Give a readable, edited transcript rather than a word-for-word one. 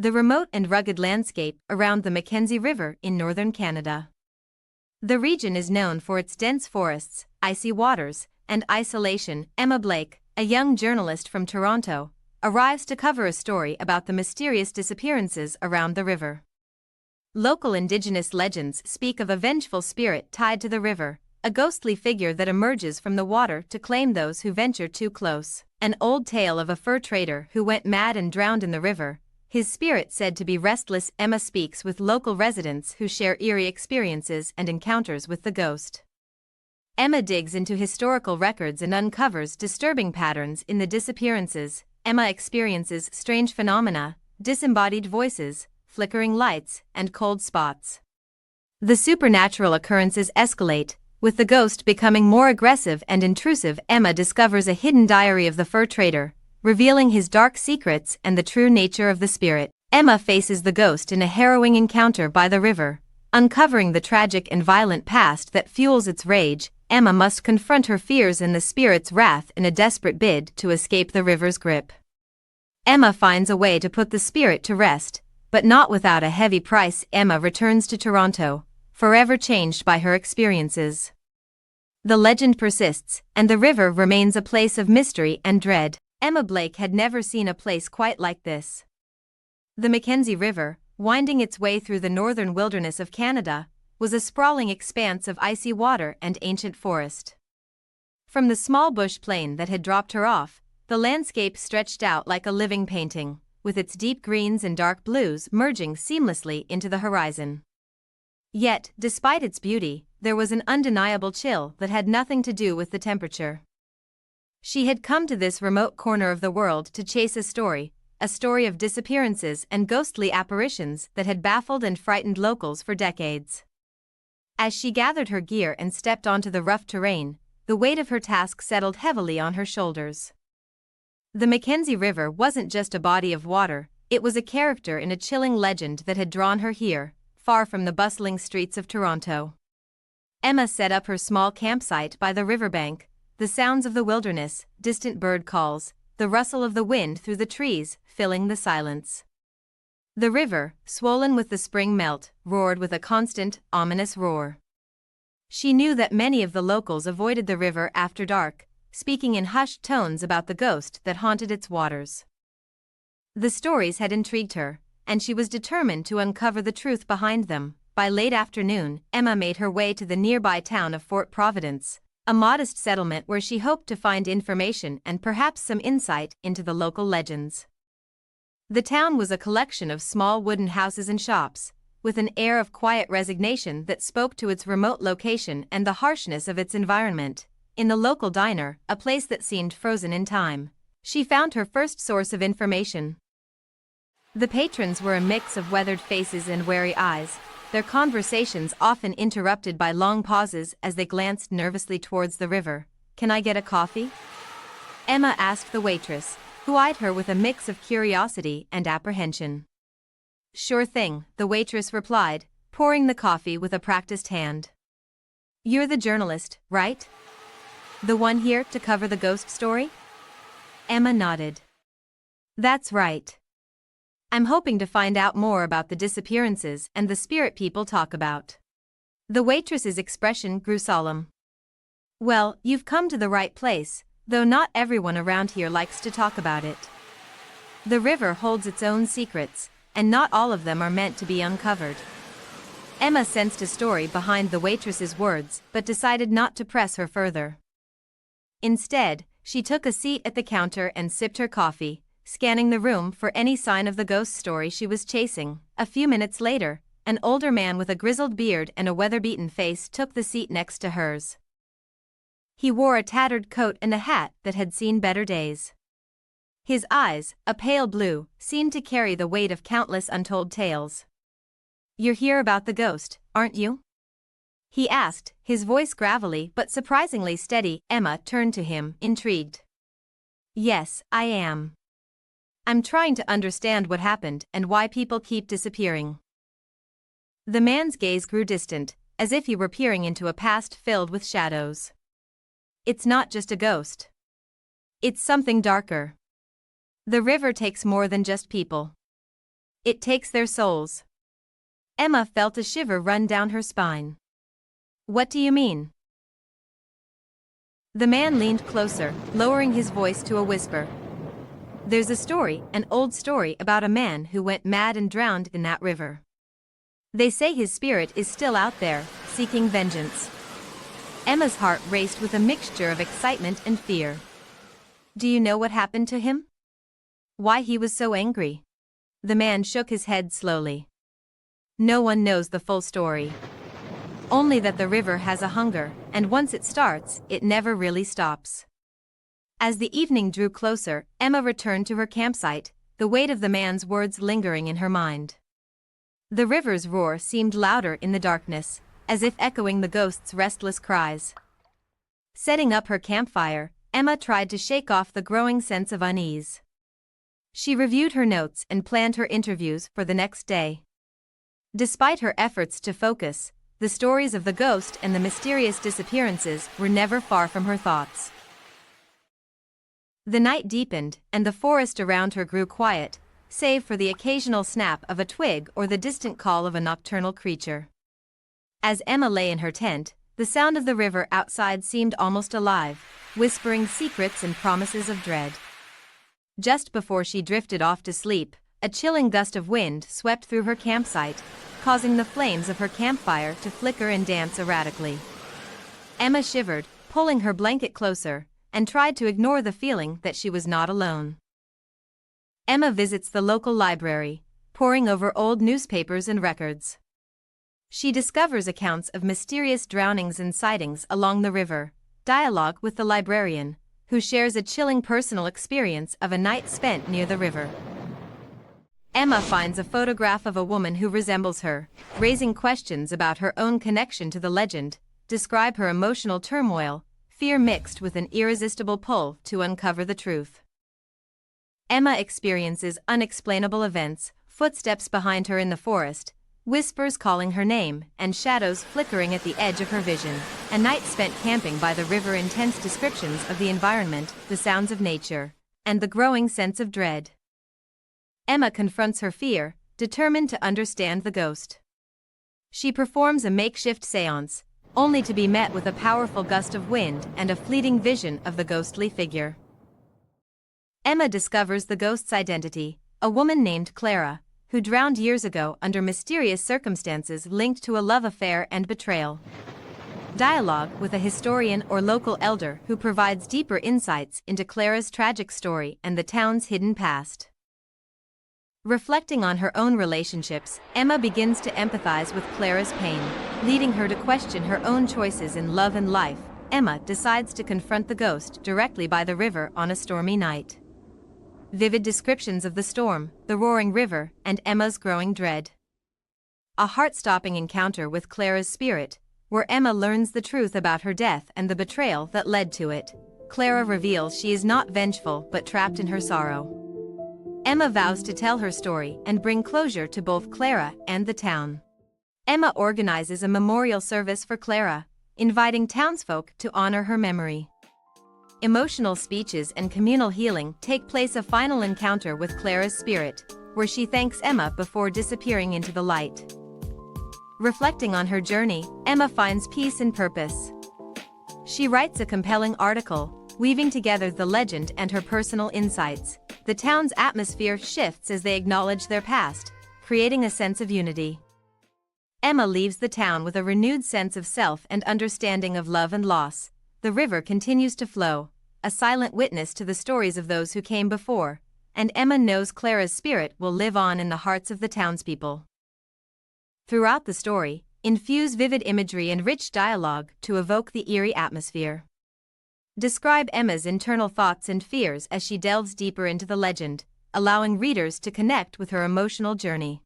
the remote and rugged landscape around the Mackenzie River in northern Canada. The region is known for its dense forests, icy waters, and isolation. Emma Blake, a young journalist from Toronto, arrives to cover a story about the mysterious disappearances around the river. Local Indigenous legends speak of a vengeful spirit tied to the river, a ghostly figure that emerges from the water to claim those who venture too close. An old tale of a fur trader who went mad and drowned in the river, his spirit said to be restless. Emma speaks with local residents who share eerie experiences and encounters with the ghost. Emma digs into historical records and uncovers disturbing patterns in the disappearances. Emma experiences strange phenomena, disembodied voices, flickering lights, and cold spots. The supernatural occurrences escalate, with the ghost becoming more aggressive and intrusive. Emma discovers a hidden diary of the fur trader, revealing his dark secrets and the true nature of the spirit. Emma faces the ghost in a harrowing encounter by the river, uncovering the tragic and violent past that fuels its rage. Emma must confront her fears and the spirit's wrath in a desperate bid to escape the river's grip. Emma finds a way to put the spirit to rest, but not without a heavy price. Emma returns to Toronto, forever changed by her experiences. The legend persists, and the river remains a place of mystery and dread. Emma Blake had never seen a place quite like this. The Mackenzie River, winding its way through the northern wilderness of Canada, was a sprawling expanse of icy water and ancient forest. From the small bush plain that had dropped her off, the landscape stretched out like a living painting, with its deep greens and dark blues merging seamlessly into the horizon. Yet, despite its beauty, there was an undeniable chill that had nothing to do with the temperature. She had come to this remote corner of the world to chase a story of disappearances and ghostly apparitions that had baffled and frightened locals for decades. As she gathered her gear and stepped onto the rough terrain, the weight of her task settled heavily on her shoulders. The Mackenzie River wasn't just a body of water, it was a character in a chilling legend that had drawn her here, far from the bustling streets of Toronto. Emma set up her small campsite by the riverbank, the sounds of the wilderness, distant bird calls, the rustle of the wind through the trees, filling the silence. The river, swollen with the spring melt, roared with a constant, ominous roar. She knew that many of the locals avoided the river after dark, speaking in hushed tones about the ghost that haunted its waters. The stories had intrigued her, and she was determined to uncover the truth behind them. By late afternoon, Emma made her way to the nearby town of Fort Providence, a modest settlement where she hoped to find information and perhaps some insight into the local legends. The town was a collection of small wooden houses and shops, with an air of quiet resignation that spoke to its remote location and the harshness of its environment. In the local diner, a place that seemed frozen in time, she found her first source of information. The patrons were a mix of weathered faces and wary eyes, their conversations often interrupted by long pauses as they glanced nervously towards the river. "Can I get a coffee?" Emma asked the waitress, who eyed her with a mix of curiosity and apprehension. "Sure thing," the waitress replied, pouring the coffee with a practiced hand. "You're the journalist, right? The one here to cover the ghost story?" Emma nodded. "That's right. I'm hoping to find out more about the disappearances and the spirit people talk about." The waitress's expression grew solemn. "Well, you've come to the right place, though not everyone around here likes to talk about it. The river holds its own secrets, and not all of them are meant to be uncovered." Emma sensed a story behind the waitress's words but decided not to press her further. Instead, she took a seat at the counter and sipped her coffee, scanning the room for any sign of the ghost story she was chasing. A few minutes later, an older man with a grizzled beard and a weather-beaten face took the seat next to hers. He wore a tattered coat and a hat that had seen better days. His eyes, a pale blue, seemed to carry the weight of countless untold tales. "You're here about the ghost, aren't you?" he asked, his voice gravelly but surprisingly steady. Emma turned to him, intrigued. "Yes, I am. I'm trying to understand what happened and why people keep disappearing." The man's gaze grew distant, as if he were peering into a past filled with shadows. "It's not just a ghost. It's something darker. The river takes more than just people. It takes their souls. Emma felt a shiver run down her spine. What do you mean? The man leaned closer, lowering his voice to a whisper. There's a story, an old story about a man who went mad and drowned in that river. They say his spirit is still out there, seeking vengeance. Emma's heart raced with a mixture of excitement and fear. Do you know what happened to him? Why he was so angry? The man shook his head slowly. No one knows the full story. Only that the river has a hunger, and once it starts, it never really stops. As the evening drew closer, Emma returned to her campsite, the weight of the man's words lingering in her mind. The river's roar seemed louder in the darkness, as if echoing the ghost's restless cries. Setting up her campfire, Emma tried to shake off the growing sense of unease. She reviewed her notes and planned her interviews for the next day. Despite her efforts to focus, the stories of the ghost and the mysterious disappearances were never far from her thoughts. The night deepened, and the forest around her grew quiet, save for the occasional snap of a twig or the distant call of a nocturnal creature. As Emma lay in her tent, the sound of the river outside seemed almost alive, whispering secrets and promises of dread. Just before she drifted off to sleep, a chilling gust of wind swept through her campsite, causing the flames of her campfire to flicker and dance erratically. Emma shivered, pulling her blanket closer, and tried to ignore the feeling that she was not alone. Emma visits the local library, poring over old newspapers and records. She discovers accounts of mysterious drownings and sightings along the river, dialogue with the librarian, who shares a chilling personal experience of a night spent near the river. Emma finds a photograph of a woman who resembles her, raising questions about her own connection to the legend, describe her emotional turmoil, fear mixed with an irresistible pull to uncover the truth. Emma experiences unexplainable events, footsteps behind her in the forest, whispers calling her name, and shadows flickering at the edge of her vision. A night spent camping by the river, intense descriptions of the environment, the sounds of nature, and the growing sense of dread. Emma confronts her fear, determined to understand the ghost. She performs a makeshift seance, only to be met with a powerful gust of wind and a fleeting vision of the ghostly figure. Emma discovers the ghost's identity, a woman named Clara, who drowned years ago under mysterious circumstances linked to a love affair and betrayal. Dialogue with a historian or local elder who provides deeper insights into Clara's tragic story and the town's hidden past. Reflecting on her own relationships, Emma begins to empathize with Clara's pain, leading her to question her own choices in love and life. Emma decides to confront the ghost directly by the river on a stormy night. Vivid descriptions of the storm, the roaring river, and Emma's growing dread. A heart-stopping encounter with Clara's spirit, where Emma learns the truth about her death and the betrayal that led to it. Clara reveals she is not vengeful but trapped in her sorrow. Emma vows to tell her story and bring closure to both Clara and the town. Emma organizes a memorial service for Clara, inviting townsfolk to honor her memory. Emotional speeches and communal healing take place. A final encounter with Clara's spirit, where she thanks Emma before disappearing into the light. Reflecting on her journey, Emma finds peace and purpose. She writes a compelling article, weaving together the legend and her personal insights. The town's atmosphere shifts as they acknowledge their past, creating a sense of unity. Emma leaves the town with a renewed sense of self and understanding of love and loss. The river continues to flow, a silent witness to the stories of those who came before, and Emma knows Clara's spirit will live on in the hearts of the townspeople. Throughout the story, infuse vivid imagery and rich dialogue to evoke the eerie atmosphere. Describe Emma's internal thoughts and fears as she delves deeper into the legend, allowing readers to connect with her emotional journey.